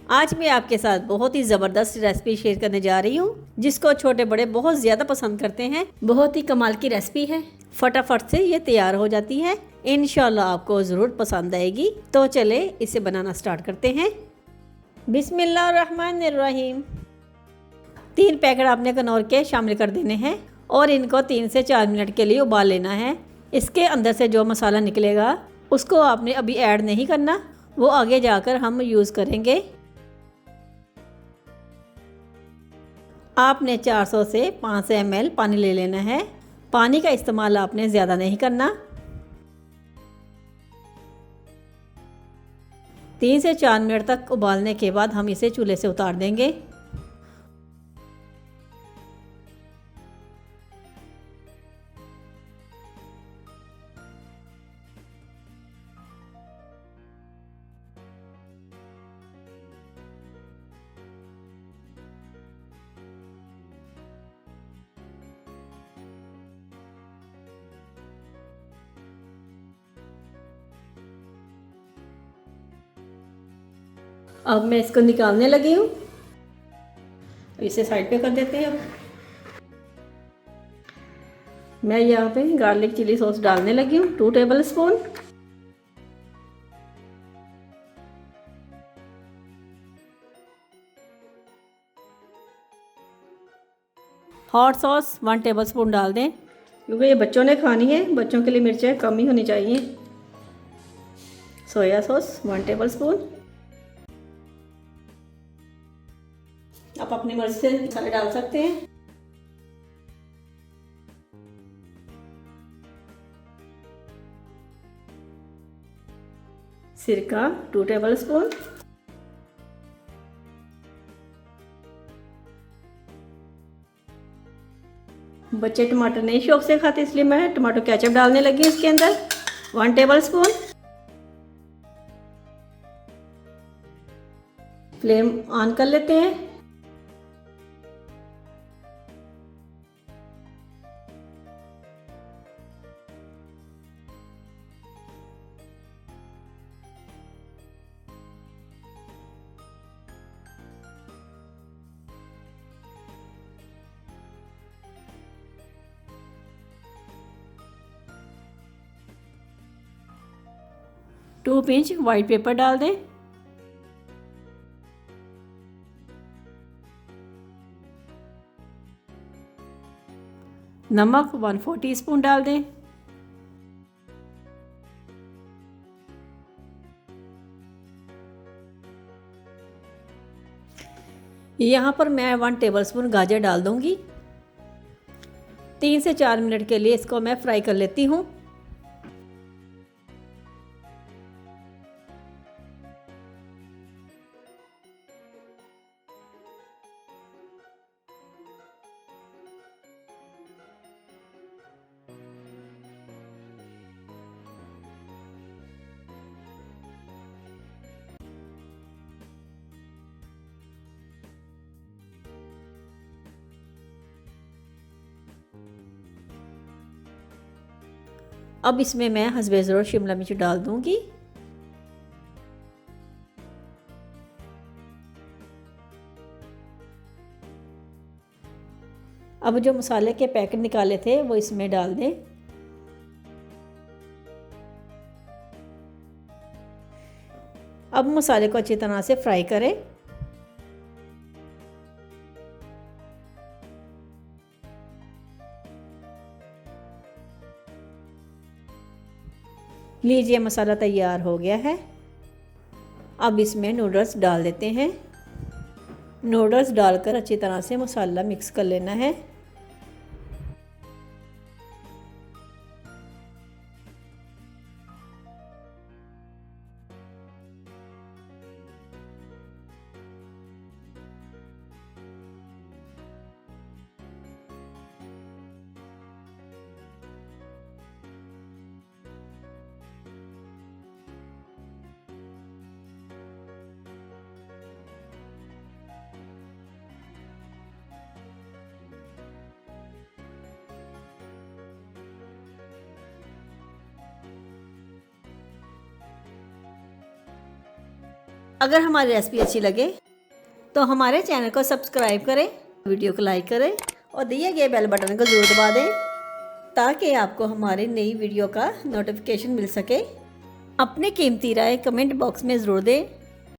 आज मैं आपके साथ बहुत ही ज़बरदस्त रेसिपी शेयर करने जा रही हूँ, जिसको छोटे बड़े बहुत ज़्यादा पसंद करते हैं। बहुत ही कमाल की रेसिपी है, फटाफट से ये तैयार हो जाती है। इंशाल्लाह आपको ज़रूर पसंद आएगी। तो चले इसे बनाना स्टार्ट करते हैं। बिस्मिल्लाहिर्रहमानिर्रहीम। 3 पैकेट आपने कनौर के शामिल कर देने हैं और इनको 3 से 4 मिनट के लिए उबाल लेना है। इसके अंदर से जो मसाला निकलेगा उसको आपने अभी ऐड नहीं करना, वो आगे जाकर हम यूज़ करेंगे। आपने 400 से 500 ml पानी ले लेना है। पानी का इस्तेमाल आपने ज़्यादा नहीं करना। 3 से 4 मिनट तक उबालने के बाद हम इसे चूल्हे से उतार देंगे। अब मैं इसको निकालने लगी हूँ। इसे साइड पे कर देते हैं। अब मैं यहाँ पे गार्लिक चिली सॉस डालने लगी हूँ 2 table spoon. Hot sauce 1 table spoon डाल दें, क्योंकि ये बच्चों ने खानी है। बच्चों के लिए मिर्चें कम ही होनी चाहिए। Soya sauce 1 table spoon. आप अपनी मर्जी से मसाले डाल सकते हैं। सिरका 2 टेबल स्पून। बच्चे टमाटर नहीं शौक से खाते, इसलिए मैं टमाटो केचप डालने लगी हूँ इसके अंदर 1 टेबल स्पून। फ्लेम ऑन कर लेते हैं। टू पिंच वाइट पेपर डाल दें। नमक 1/4 टीस्पून डाल दें। यहाँ पर मैं 1 टेबलस्पून गाजर डाल दूंगी। 3 से 4 मिनट के लिए इसको मैं फ्राई कर लेती हूँ। अब इसमें मैं हस्बे ज़रूरत शिमला मिर्च डाल दूंगी। अब जो मसाले के पैकेट निकाले थे वो इसमें डाल दें। अब मसाले को अच्छी तरह से फ्राई करें। लीजिए मसाला तैयार हो गया है। अब इसमें नूडल्स डाल देते हैं। नूडल्स डालकर अच्छी तरह से मसाला मिक्स कर लेना है। अगर हमारी रेसिपी अच्छी लगे तो हमारे चैनल को सब्सक्राइब करें, वीडियो को लाइक करें और दिए गए बेल बटन को ज़रूर दबा दें ताकि आपको हमारी नई वीडियो का नोटिफिकेशन मिल सके। अपनी कीमती राय कमेंट बॉक्स में ज़रूर दें।